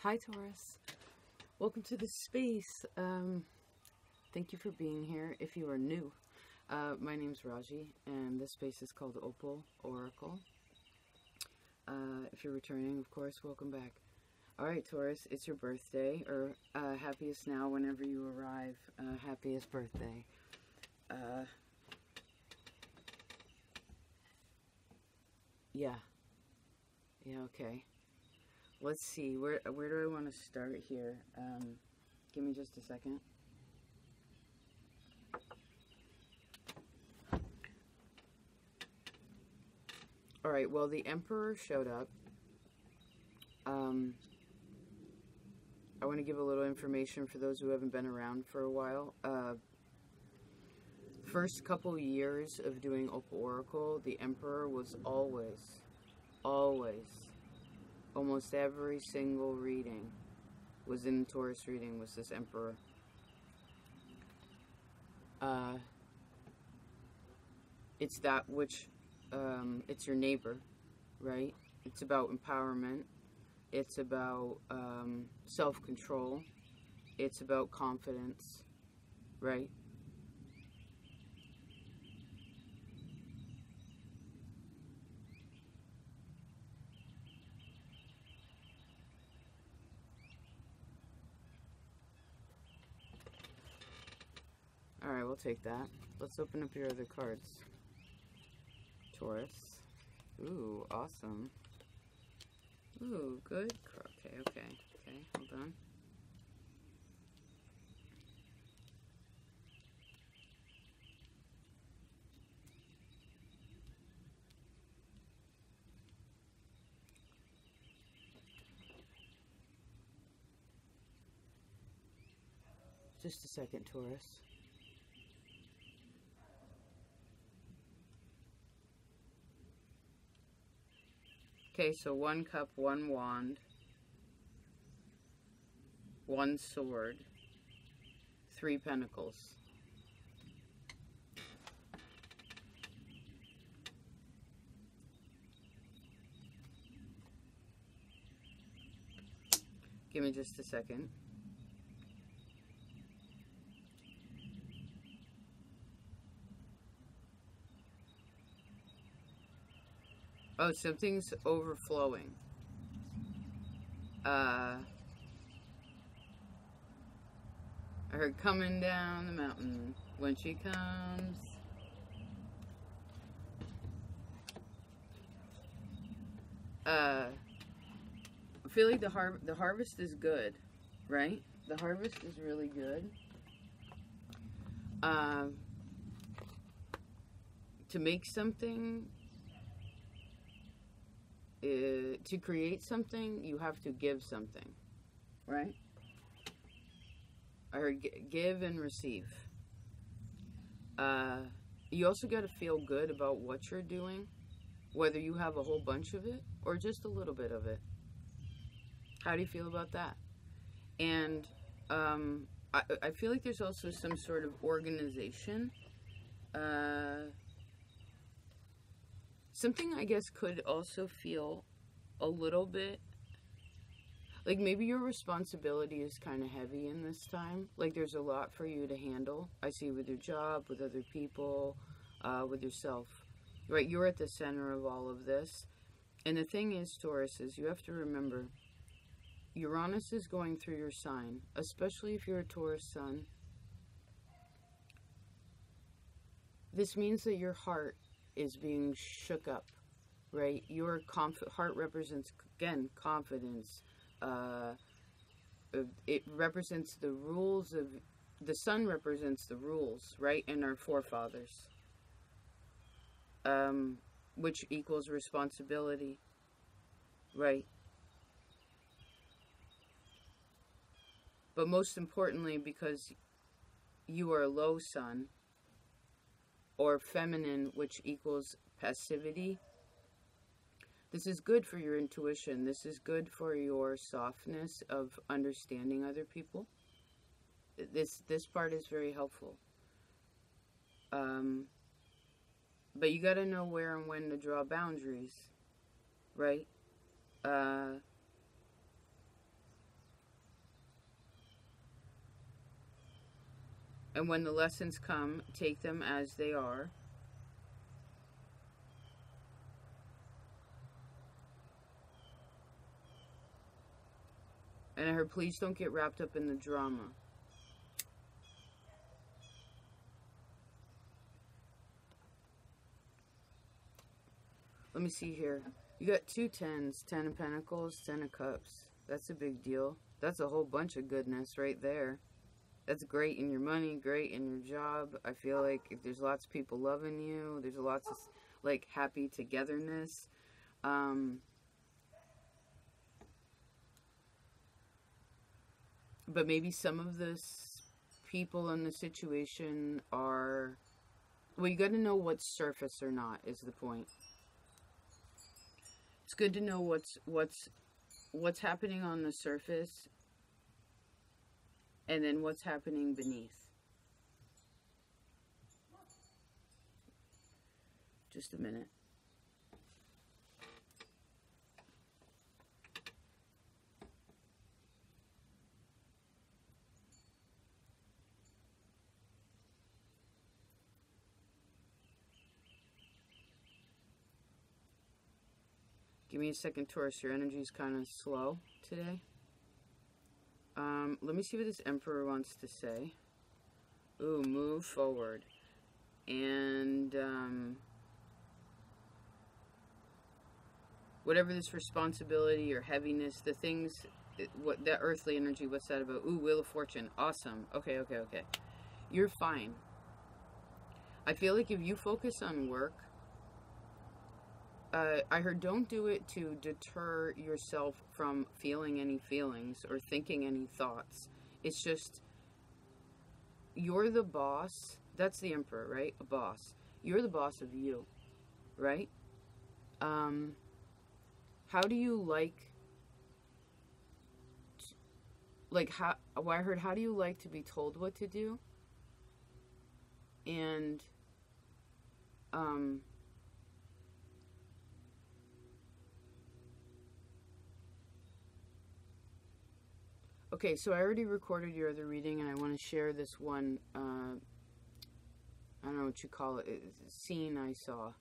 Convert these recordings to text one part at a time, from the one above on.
Hi Taurus, welcome to the space. Thank you for being here. If you are new, my name's Raaji and this space is called Opal Oracle. If you're returning, of course, welcome back. Alright Taurus, it's your birthday, or happiest now whenever you arrive, happiest birthday. Yeah, okay. Let's see, where do I want to start here? Give me just a second. Alright, well, the Emperor showed up. I want to give a little information for those who haven't been around for a while. First couple years of doing Opal Oracle, the Emperor was always, almost every single reading was in Taurus reading was this Emperor. It's that which, it's your neighbor, right? It's about empowerment. It's about self-control. It's about confidence, right? Alright, we'll take that. Let's open up your other cards. Taurus. Ooh, awesome. Ooh, good. Okay, hold on. Just a second, Taurus. Okay, so 1 cup, 1 wand, 1 sword, 3 pentacles. Give me just a second. Oh, something's overflowing. I heard coming down the mountain when she comes. I feel like the harvest is good, right? The harvest is really good. To make something, to create something, you have to give something, right? I heard give and receive. You also got to feel good about what you're doing, whether you have a whole bunch of it or just a little bit of it. How do you feel about that? And I feel like there's also some sort of organization. Something I guess could also feel a little bit like maybe your responsibility is kind of heavy in this time. Like there's a lot for you to handle. I see with your job, with other people, with yourself. Right, you're at the center of all of this. And the thing is, Taurus, is you have to remember, Uranus is going through your sign, especially if you're a Taurus sun. This means that your heart is being shook up, right? Your heart represents, again, confidence. It represents the rules of, the sun represents the rules, right? And our forefathers, which equals responsibility, right? But most importantly, because you are a low sun, or feminine, which equals passivity. This is good for your intuition. This is good for your softness of understanding other people. This part is very helpful. But you got to know where and when to draw boundaries, right? And when the lessons come, take them as they are. And I heard, please don't get wrapped up in the drama. Let me see here. You got 2 10s, 10 of Pentacles, 10 of Cups. That's a big deal. That's a whole bunch of goodness right there. That's great in your money, great in your job. I feel like if there's lots of people loving you, there's lots of, like, happy togetherness. But maybe some of this people in the situation are, well, you got to know what's surface or not is the point. It's good to know what's happening on the surface and then what's happening beneath. Just a minute. Give me a second, Taurus. Your energy is kind of slow today. Let me see what this Emperor wants to say. Ooh, move forward. And whatever this responsibility or heaviness, the things, what that earthly energy, what's that about? Ooh, Wheel of Fortune. Awesome. Okay. You're fine. I feel like if you focus on work, I heard don't do it to deter yourself from feeling any feelings or thinking any thoughts. It's just, you're the boss. That's the Emperor, right? A boss. You're the boss of you, right? How do you I heard, how do you like to be told what to do? And, okay, so I already recorded your other reading, and I want to share this one, I don't know what you call it, scene I saw.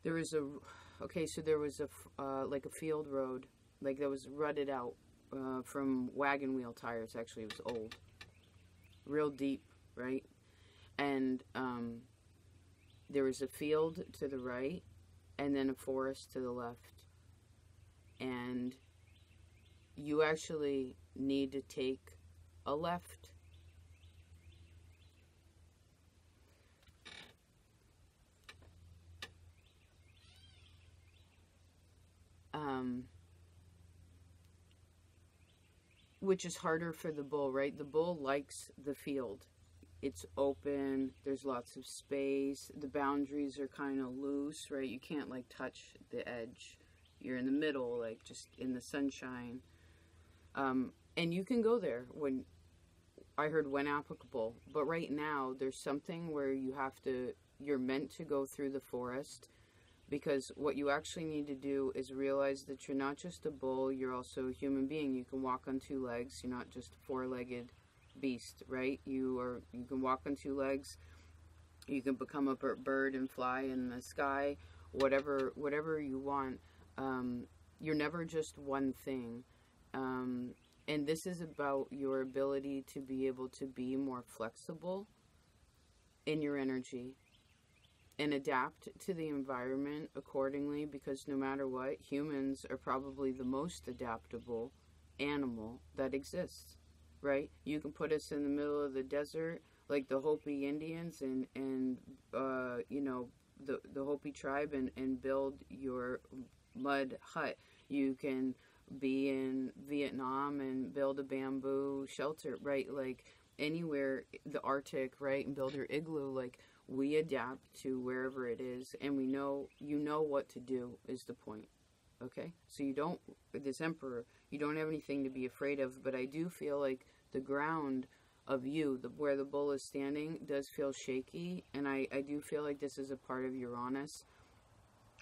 There was there was like a field road, like that was rutted out from wagon wheel tires. Actually, it was old, real deep, right? And there was a field to the right, and then a forest to the left. And you actually need to take a left. Which is harder for the bull, right? The bull likes the field. It's open, there's lots of space, the boundaries are kind of loose, right? You can't like touch the edge. You're in the middle, like just in the sunshine. And you can go there when, I heard when applicable, but right now there's something where you're meant to go through the forest, because what you actually need to do is realize that you're not just a bull, you're also a human being. You can walk on 2 legs, you're not just a 4-legged beast, right? You can walk on 2 legs, you can become a bird and fly in the sky, whatever you want. You're never just one thing. And this is about your ability to be able to be more flexible in your energy and adapt to the environment accordingly, because no matter what, humans are probably the most adaptable animal that exists, right? You can put us in the middle of the desert like the Hopi Indians and you know, the Hopi tribe and build your mud hut. You can be in Vietnam and build a bamboo shelter, right? Like anywhere, the Arctic, right? And build your igloo. Like, we adapt to wherever it is, and you know what to do is the point. Okay? So this Emperor, you don't have anything to be afraid of, but I do feel like the ground of you, where the bull is standing, does feel shaky, and I do feel like this is a part of Uranus.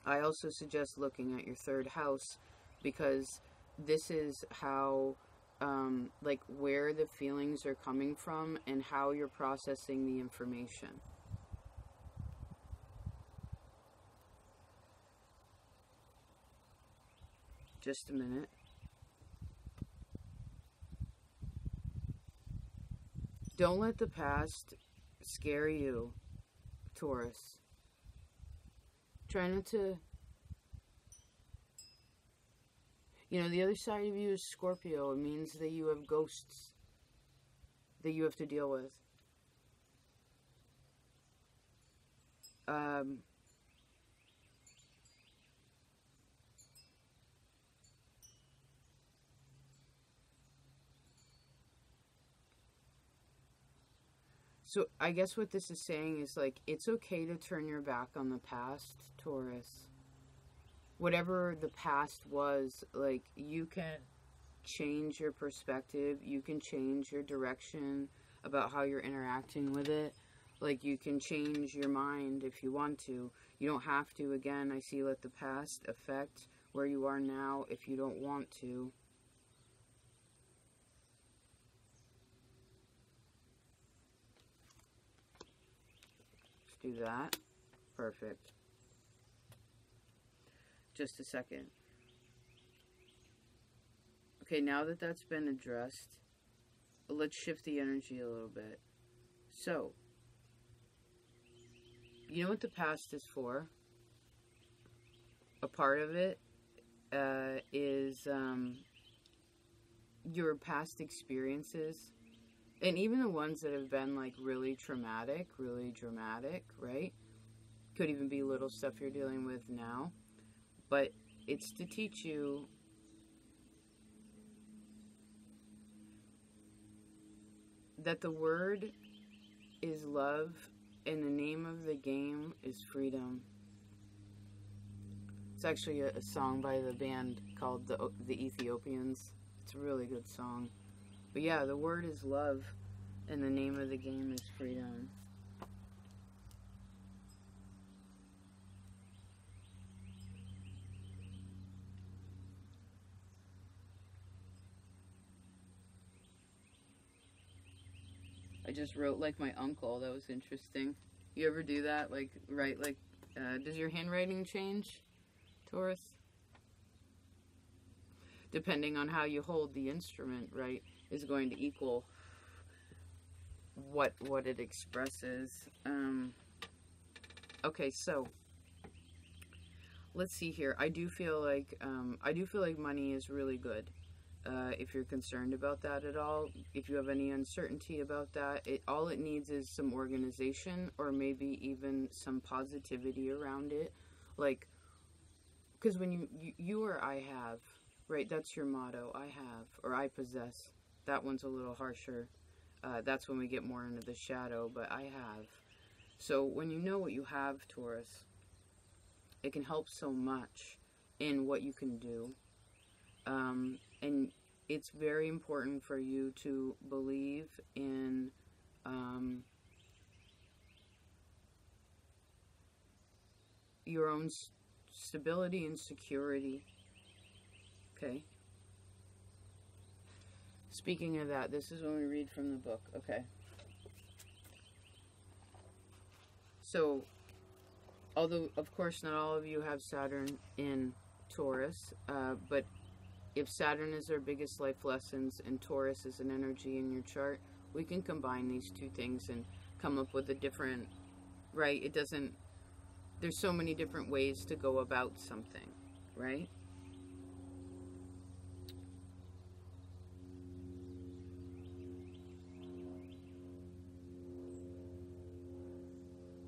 I also suggest looking at your 3rd house, because this is how like where the feelings are coming from and how you're processing the information. Just a minute. Don't let the past scare you, Taurus. Try not to... You know, the other side of you is Scorpio. It means that you have ghosts that you have to deal with. So I guess what this is saying is, like, it's okay to turn your back on the past, Taurus. Whatever the past was, like, you can change your perspective. You can change your direction about how you're interacting with it. Like, you can change your mind if you want to. You don't have to. Again, I see, let the past affect where you are now if you don't want to. Do that. Perfect. Just a second. Okay, now that that's been addressed, let's shift the energy a little bit. So, you know what the past is for? A part of it is your past experiences. And even the ones that have been, like, really traumatic, really dramatic, right? Could even be little stuff you're dealing with now. But it's to teach you that the word is love and the name of the game is freedom. It's actually a song by the band called the Ethiopians. It's a really good song. But yeah, the word is love, and the name of the game is freedom. I just wrote like my uncle. That was interesting. You ever do that? Like, write like, does your handwriting change, Taurus? Depending on how you hold the instrument, right, is going to equal what it expresses. Okay, so let's see here. I do feel like money is really good. If you're concerned about that at all, if you have any uncertainty about that, all it needs is some organization, or maybe even some positivity around it. Like, because when you or I have, right, that's your motto, I have, or I possess. That one's a little harsher. That's when we get more into the shadow, but I have. So when you know what you have, Taurus, it can help so much in what you can do. And it's very important for you to believe in your own stability and security. Okay? Speaking of that, this is when we read from the book. Okay. So, although, of course, not all of you have Saturn in Taurus, but if Saturn is our biggest life lessons and Taurus is an energy in your chart, we can combine these two things and come up with a different, right? It doesn't, there's so many different ways to go about something, right?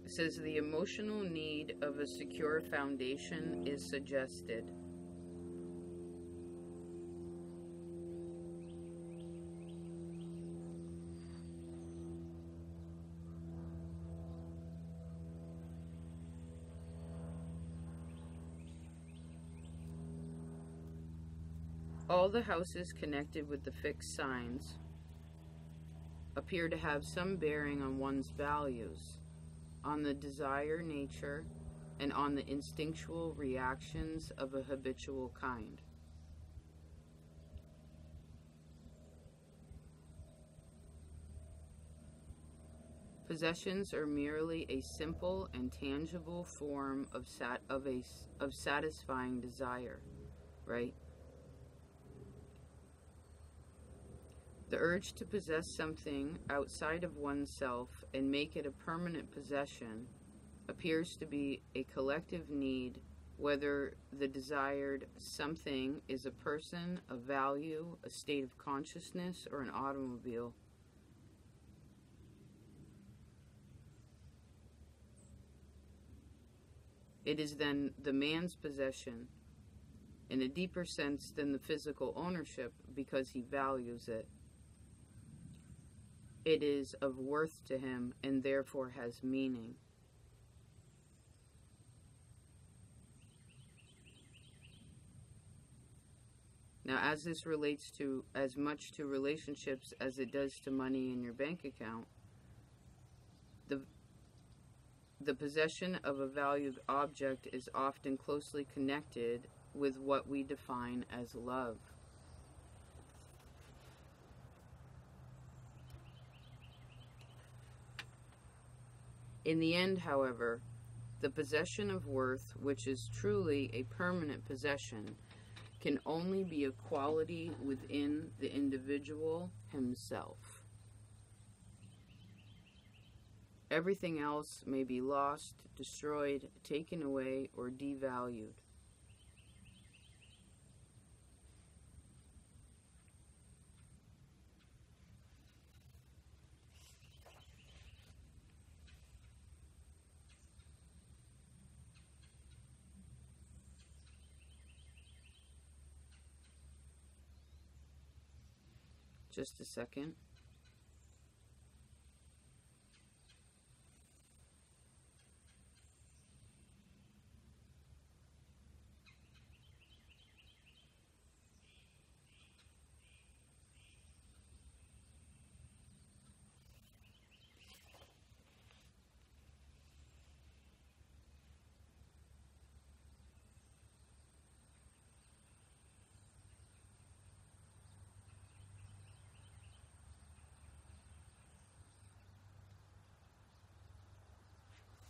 It says the emotional need of a secure foundation is suggested. All the houses connected with the fixed signs appear to have some bearing on one's values, on the desire nature, and on the instinctual reactions of a habitual kind. Possessions are merely a simple and tangible form of satisfying desire, right? The urge to possess something outside of oneself and make it a permanent possession appears to be a collective need, whether the desired something is a person, a value, a state of consciousness, or an automobile. It is then the man's possession, in a deeper sense than the physical ownership, because he values it. It is of worth to him and therefore has meaning. Now, as this relates to as much to relationships as it does to money in your bank account, the possession of a valued object is often closely connected with what we define as love. In the end, however, the possession of worth, which is truly a permanent possession, can only be a quality within the individual himself. Everything else may be lost, destroyed, taken away, or devalued. Just a second.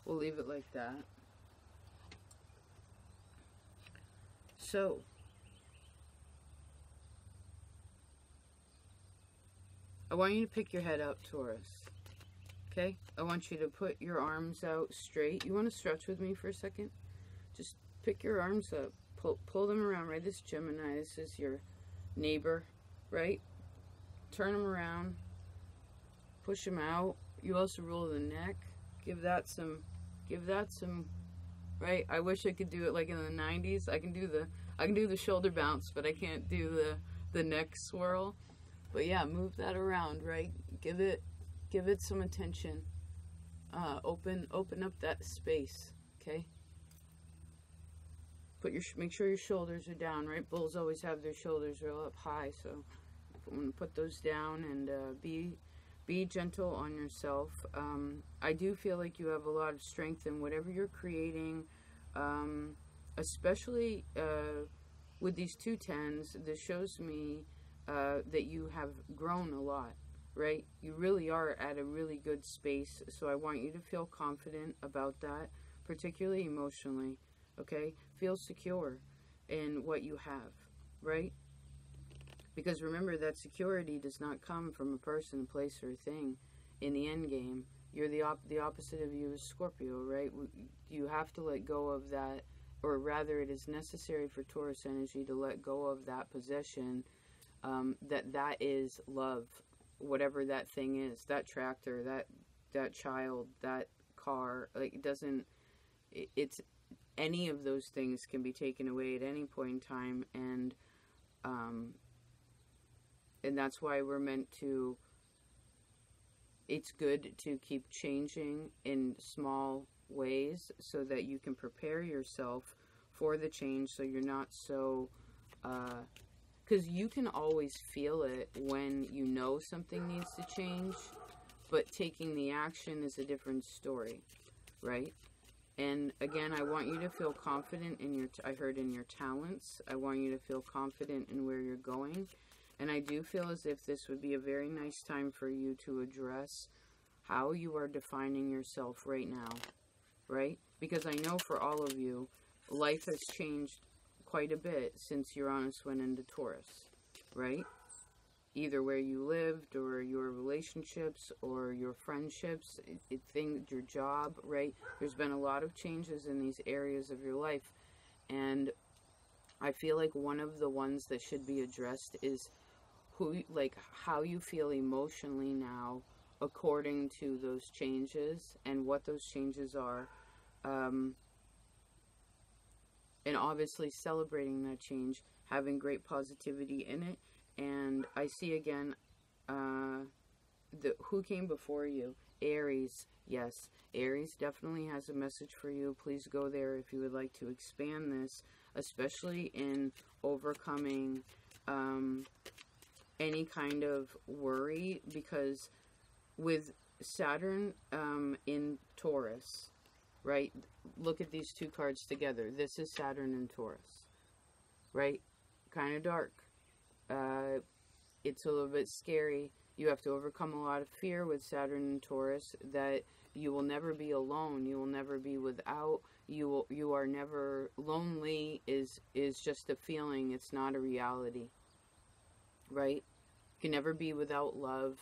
We'll leave it like that. So, I want you to pick your head up, Taurus. Okay? I want you to put your arms out straight. You want to stretch with me for a second? Just pick your arms up. Pull them around, right? This Gemini, this is your neighbor, right? Turn them around. Push them out. You also roll the neck. Give that some, right? I wish I could do it like in the 90s. I can do the shoulder bounce, but I can't do the neck swirl. But yeah, move that around, right? Give it some attention. Open up that space, okay? Make sure your shoulders are down, right? Bulls always have their shoulders real up high, so I'm gonna put those down and be gentle on yourself. I do feel like you have a lot of strength in whatever you're creating, especially with these 2 10s. This shows me that you have grown a lot, right? You really are at a really good space, so I want you to feel confident about that, particularly emotionally, okay? Feel secure in what you have, right? Because remember that security does not come from a person, a place, or a thing. In the end game, you're the opposite of you is Scorpio, right? You have to let go of that, or rather it is necessary for Taurus energy to let go of that possession, that is love, whatever that thing is, that tractor, that child, that car. Like, it's any of those things can be taken away at any point in time, and that's why we're meant to, it's good to keep changing in small ways so that you can prepare yourself for the change, so you're not so, because you can always feel it when you know something needs to change, but taking the action is a different story, right? And again, I want you to feel confident in your talents. I want you to feel confident in where you're going. And I do feel as if this would be a very nice time for you to address how you are defining yourself right now, right? Because I know for all of you, life has changed quite a bit since Uranus went into Taurus, right? Either where you lived, or your relationships, or your friendships, your job, right? There's been a lot of changes in these areas of your life. And I feel like one of the ones that should be addressed is how you feel emotionally now according to those changes and what those changes are. And obviously celebrating that change, having great positivity in it. And I see again, who came before you? Aries. Yes, Aries definitely has a message for you. Please go there if you would like to expand this, especially in overcoming any kind of worry, because with Saturn in Taurus, right? Look at these two cards together. This is Saturn in Taurus, right? Kind of dark. It's a little bit scary. You have to overcome a lot of fear with Saturn and Taurus, that you will never be alone. You will never be without. You are never lonely. Is just a feeling. It's not a reality, right? You can never be without love.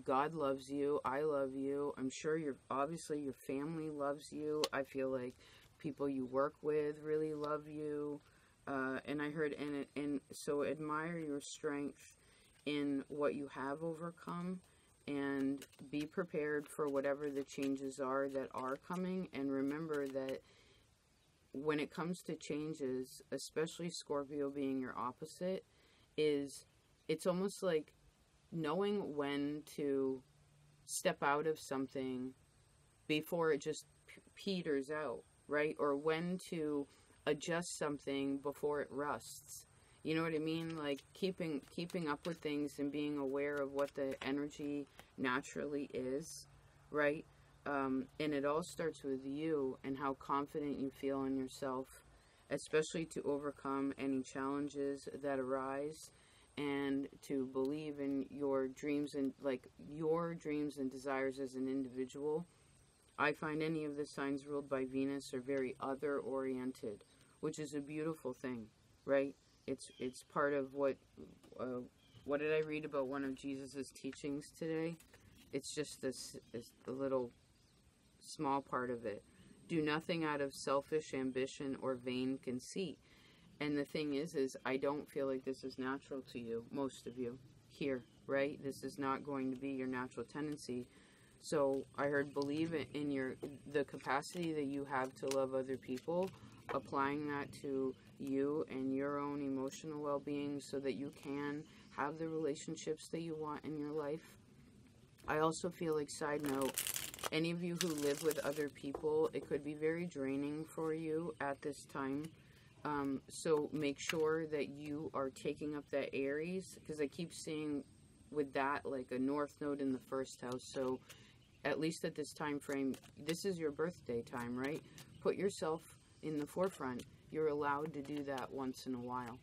God loves you. I love you. I'm sure obviously your family loves you. I feel like people you work with really love you. And I heard, and so admire your strength in what you have overcome, and be prepared for whatever the changes are that are coming. And remember that when it comes to changes, especially Scorpio being your opposite, it's almost like knowing when to step out of something before it just peters out, right? Or when to adjust something before it rusts. You know what I mean? Like keeping up with things and being aware of what the energy naturally is, right? And it all starts with you and how confident you feel in yourself, especially to overcome any challenges that arise, and to believe in your dreams and desires as an individual. I find any of the signs ruled by Venus are very other-oriented, which is a beautiful thing, right? It's part of what did I read about one of Jesus's teachings today? It's just this a little small part of it. Do nothing out of selfish ambition or vain conceit. And the thing is I don't feel like this is natural to you, most of you here, right? This is not going to be your natural tendency. So I heard believe in the capacity that you have to love other people, applying that to you and your own emotional well-being so that you can have the relationships that you want in your life. I also feel like, side note, any of you who live with other people, it could be very draining for you at this time. So make sure that you are taking up that Aries, because I keep seeing with that like a north node in the first house. So at least at this time frame, this is your birthday time, right? Put yourself in the forefront. You're allowed to do that once in a while.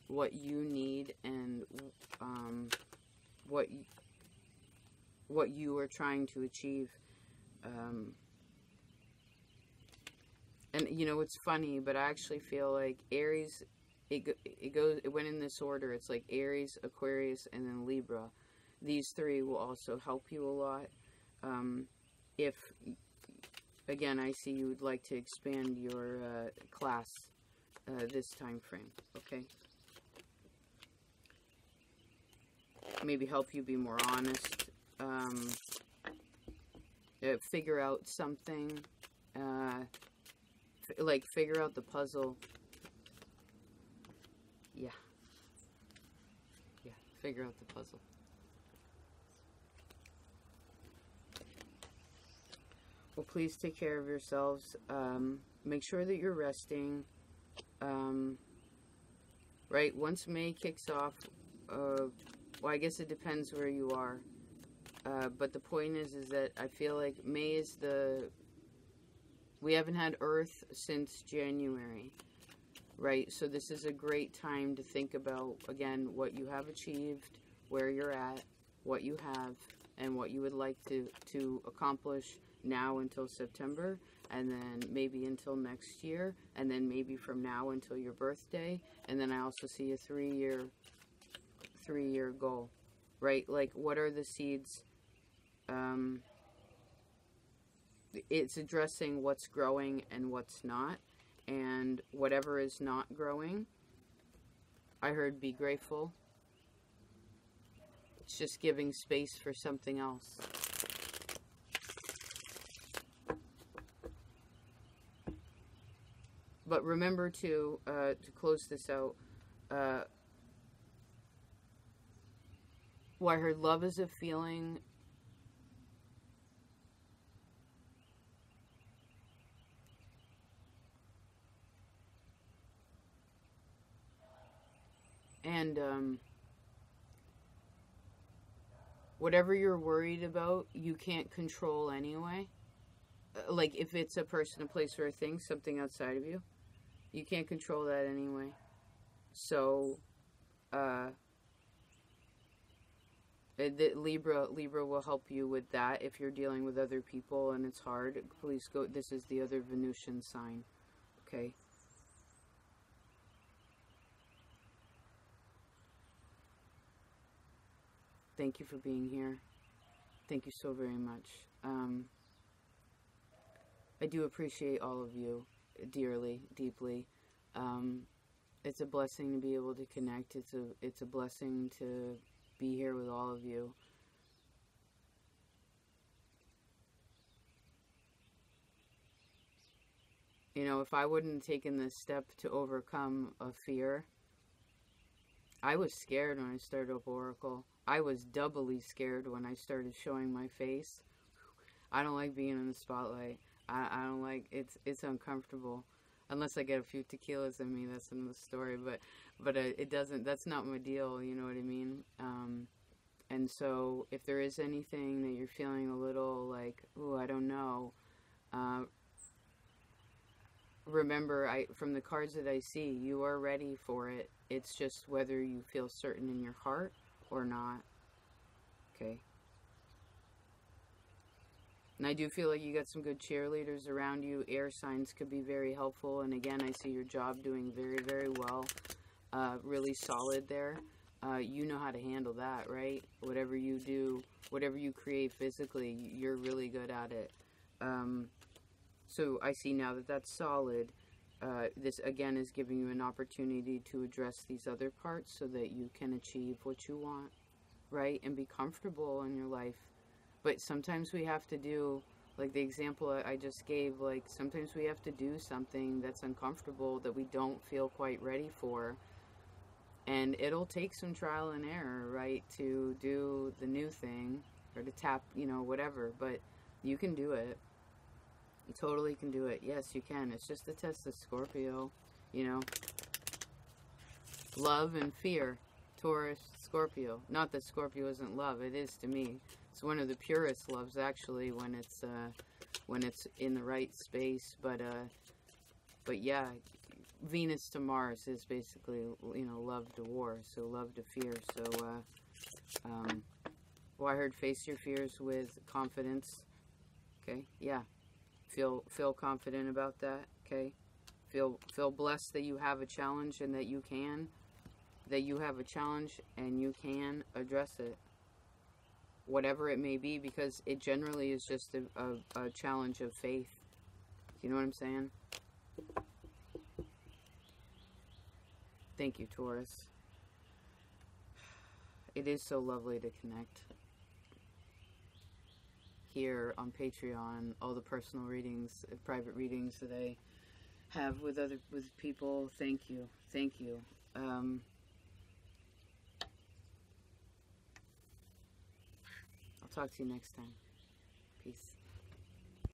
What you need and what you are trying to achieve. And you know, it's funny, but I actually feel like Aries, it went in this order. It's like Aries, Aquarius, and then Libra. These three will also help you a lot. If, again, I see you would like to expand your class this time frame, okay? Maybe help you be more honest. Figure out something. Like, figure out the puzzle. Yeah, figure out the puzzle. Well, please take care of yourselves. Make sure that you're resting. Right, once May kicks off, well, I guess it depends where you are. But the point is that I feel like May is we haven't had Earth since January, right? So this is a great time to think about, again, what you have achieved, where you're at, what you have, and what you would like to accomplish now until September, and then maybe until next year, and then maybe from now until your birthday. And then I also see a three-year goal, right? Like, what are the seeds? It's addressing what's growing and what's not, and whatever is not growing, I heard be grateful. It's just giving space for something else. But remember to close this out, well, I heard love is a feeling. And whatever you're worried about, you can't control anyway. Like, if it's a person, a place, or a thing, something outside of you, you can't control that anyway. So, Libra will help you with that if you're dealing with other people and it's hard. Please go. This is the other Venusian sign. Okay. Thank you for being here. Thank you so very much. I do appreciate all of you dearly, deeply. It's a blessing to be able to connect. It's a blessing to be here with all of you. You know, if I wouldn't have taken this step to overcome a fear, I was scared when I started Opal Oracle. I was doubly scared when I started showing my face. I don't like being in the spotlight. I don't like, it's uncomfortable. Unless I get a few tequilas in me, that's another story. But it doesn't, that's not my deal, you know what I mean? And so if there is anything that you're feeling a little like, oh, I don't know, remember, from the cards that I see, you are ready for it. It's just whether you feel certain in your heart or not. Okay. And I do feel like you got some good cheerleaders around you. Air signs could be very helpful. And again, I see your job doing very, very well. Really solid there. You know how to handle that, right? Whatever you do, whatever you create physically, you're really good at it. So I see now that that's solid. This, again, is giving you an opportunity to address these other parts so that you can achieve what you want, right? And be comfortable in your life. But sometimes we have to do, like the example I just gave, like sometimes we have to do something that's uncomfortable that we don't feel quite ready for. And it'll take some trial and error, right, to do the new thing or to tap, you know, whatever. But you can do it. You totally can do it. Yes, you can. It's just a test of Scorpio, you know. Love and fear. Taurus, Scorpio. Not that Scorpio isn't love. It is to me. It's one of the purest loves, actually, when it's in the right space. But yeah, Venus to Mars is basically, you know, love to war, so love to fear. So, well, I heard face your fears with confidence. Okay, yeah. Feel confident about that. Okay, feel blessed that you have a challenge and that you have a challenge and you can address it, whatever it may be, because it generally is just a challenge of faith. You know what I'm saying? Thank you, Taurus. It is so lovely to connect here on Patreon. All the personal readings, private readings that I have with people. Thank you. I'll talk to you next time. Peace.